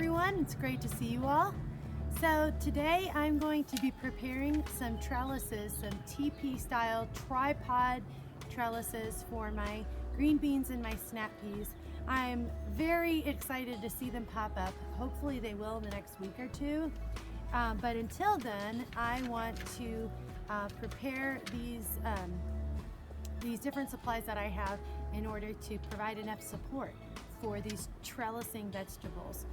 everyone, it's great to see you all. So today I'm going to be preparing some trellises, some TP style tripod trellises for my green beans and my snap peas. I'm very excited to see them pop up. Hopefully they will in the next week or two. But until then, I want to prepare these different supplies that I have in order to provide enough support for these trellising vegetables.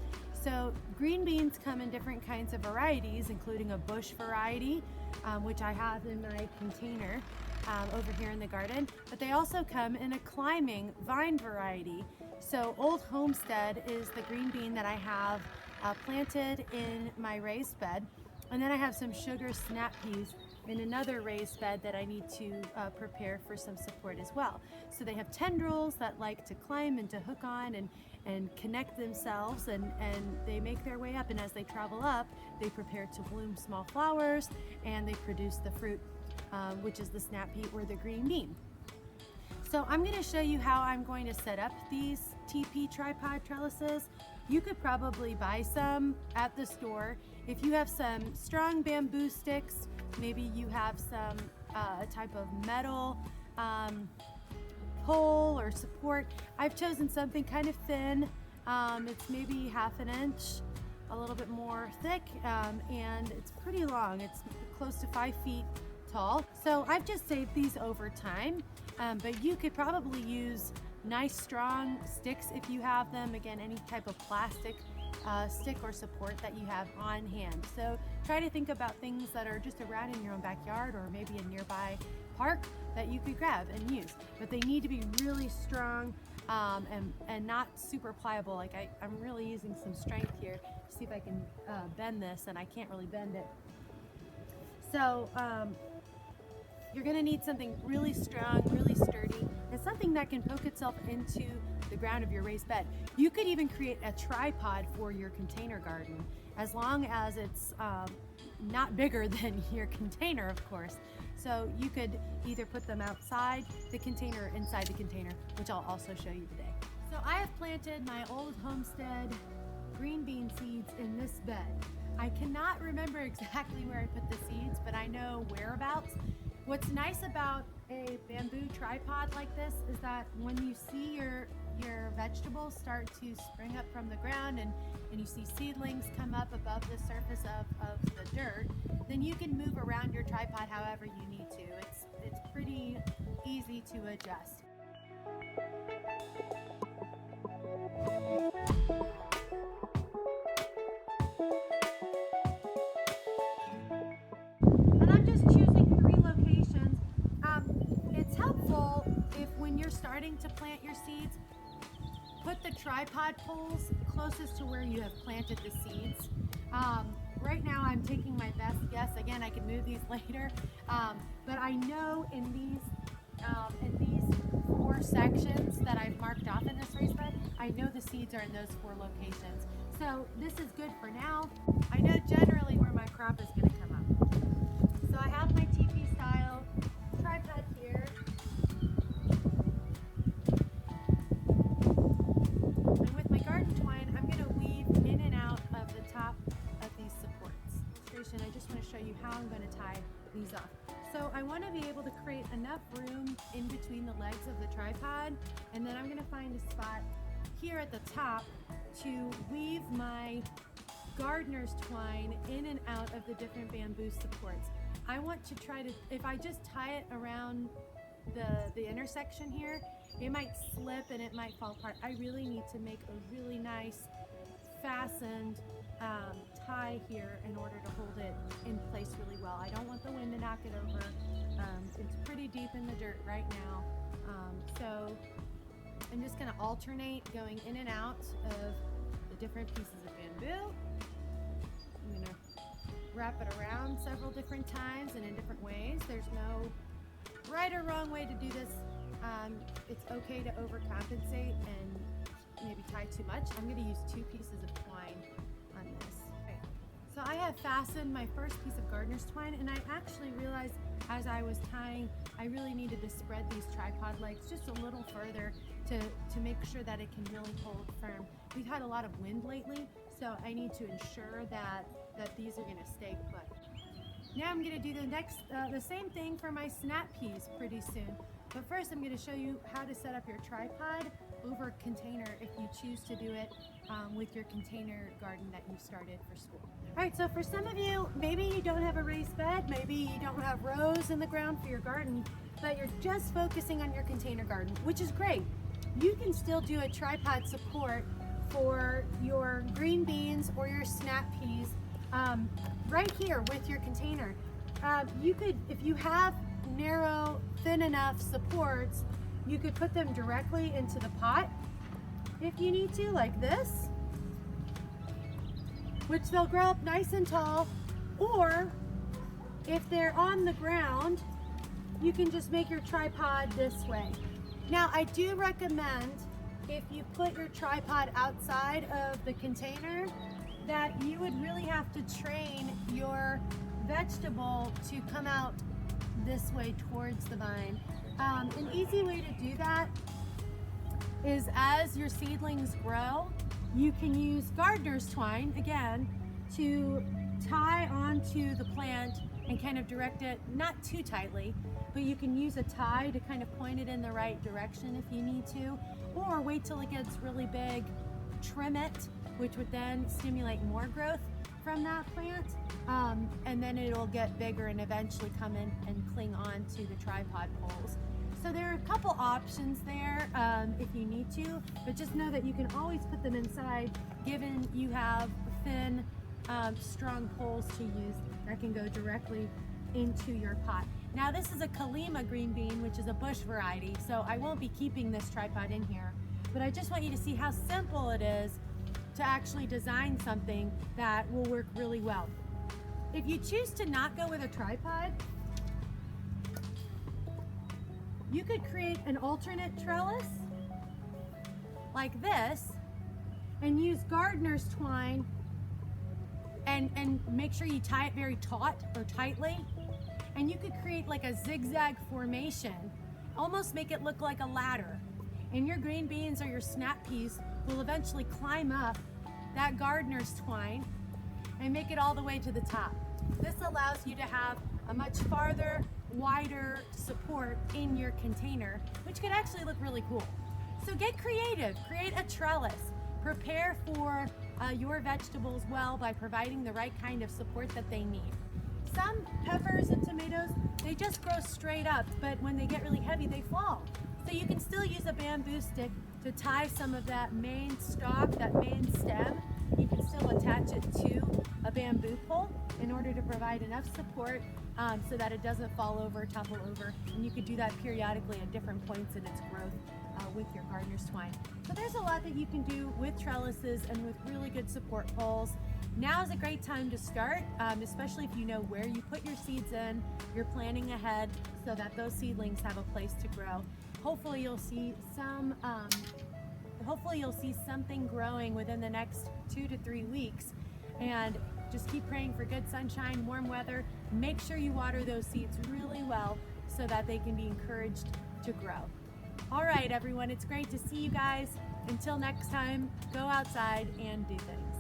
So green beans come in different kinds of varieties, including a bush variety, which I have in my container over here in the garden, but they also come in a climbing vine variety. So Old Homestead is the green bean that I have planted in my raised bed, and then I have some sugar snap peas in another raised bed that I need to prepare for some support as well. So they have tendrils that like to climb and to hook on and connect themselves, and they make their way up, and as they travel up, they prepare to bloom small flowers and they produce the fruit, which is the snap pea or the green bean. So I'm going to show you how I'm going to set up these TP tripod trellises. You could probably buy some at the store. If you have some strong bamboo sticks, maybe you have some type of metal pole or support. I've chosen something kind of thin. It's maybe 1/2 inch, a little bit more thick, and it's pretty long. It's close to 5 feet tall. So I've just saved these over time, but you could probably use nice strong sticks if you have them. Again, any type of plastic stick or support that you have on hand. So try to think about things that are just around in your own backyard or maybe a nearby park that you could grab and use. But they need to be really strong and not super pliable. Like I'm really using some strength here to see if I can bend this, and I can't really bend it. So you're going to need something really strong, really sturdy, and something that can poke itself into the ground of your raised bed. You could even create a tripod for your container garden, as long as it's not bigger than your container, of course. So you could either put them outside the container or inside the container, which I'll also show you today. So I have planted my Old Homestead green bean seeds in this bed. I cannot remember exactly where I put the seeds, but I know whereabouts. What's nice about a bamboo tripod like this is that when you see your vegetables start to spring up from the ground and you see seedlings come up above the surface of the dirt, then you can move around your tripod however you need to. It's pretty easy to adjust. And I'm just choosing 3 locations. It's helpful if when you're starting to plant your seeds, put the tripod poles closest to where you have planted the seeds. Right now I'm taking my best guess. Again, I can move these later, but I know in these 4 sections that I've marked off in this raised bed, I know the seeds are in those 4 locations. So this is good for now. I know generally where my crop is going to come up. So I have my TP style tripod here. And with my garden twine, I'm going to weave in and out of the top of these supports. Illustration, I just want to show you how I'm going to tie these off. So I want to be able to create enough room in between the legs of the tripod, and then I'm going to find a spot here at the top to weave my gardener's twine in and out of the different bamboo supports. I want to try to, if I just tie it around the intersection here, it might slip and it might fall apart. I really need to make a really nice fastened tie here in order to hold it in place really well. I don't want the wind to knock it over. It's pretty deep in the dirt right now. So I'm just going to alternate going in and out of the different pieces of bamboo. I'm going to wrap it around several different times and in different ways. There's no right or wrong way to do this. It's okay to overcompensate and maybe tie too much. I'm going to use 2 pieces of twine on this. Okay. So I have fastened my first piece of gardener's twine, and I actually realized as I was tying, I really needed to spread these tripod legs just a little further to make sure that it can really hold firm. We've had a lot of wind lately, So I need to ensure that these are gonna stay put. Now I'm gonna do the same thing for my snap peas pretty soon. But first I'm gonna show you how to set up your tripod over a container if you choose to do it with your container garden that you started for school. All right, so for some of you, maybe you don't have a raised bed, maybe you don't have rows in the ground for your garden, but you're just focusing on your container garden, which is great. You can still do a tripod support for your green beans or your snap peas right here with your container. You could, if you have narrow, thin enough supports, you could put them directly into the pot if you need to, like this, which they'll grow up nice and tall. Or if they're on the ground, you can just make your tripod this way. Now, I do recommend, if you put your tripod outside of the container, that you would really have to train your vegetable to come out this way towards the vine. An easy way to do that is, as your seedlings grow, you can use gardener's twine, again, to tie onto the plant and kind of direct it, not too tightly, but you can use a tie to kind of point it in the right direction if you need to, or wait till it gets really big, trim it, which would then stimulate more growth from that plant, and then it'll get bigger and eventually come in and cling on to the tripod poles. So there are a couple options there if you need to, but just know that you can always put them inside, given you have thin, strong poles to use that can go directly into your pot. Now, this is a Kalima green bean, which is a bush variety, so I won't be keeping this tripod in here, but I just want you to see how simple it is to actually design something that will work really well. If you choose to not go with a tripod, you could create an alternate trellis like this and use gardener's twine and make sure you tie it very taut or tightly. And you could create like a zigzag formation, almost make it look like a ladder. And your green beans or your snap peas will eventually climb up that gardener's twine and make it all the way to the top. This allows you to have a much farther, wider support in your container, which could actually look really cool. So get creative, create a trellis, prepare for your vegetables well by providing the right kind of support that they need. Some peppers and tomatoes, they just grow straight up, but when they get really heavy, they fall. So you can still use a bamboo stick to tie some of that main stalk, that main stem. You can still attach it to a bamboo pole in order to provide enough support so that it doesn't fall over, topple over. And you could do that periodically at different points in its growth with your gardener's twine. So there's a lot that you can do with trellises and with really good support poles. Now is a great time to start, especially if you know where you put your seeds in, you're planning ahead so that those seedlings have a place to grow. Hopefully you'll see something growing within the next 2 to 3 weeks, and just keep praying for good sunshine, warm weather. Make sure you water those seeds really well so that they can be encouraged to grow. All right, everyone, it's great to see you guys. Until next time, go outside and do things.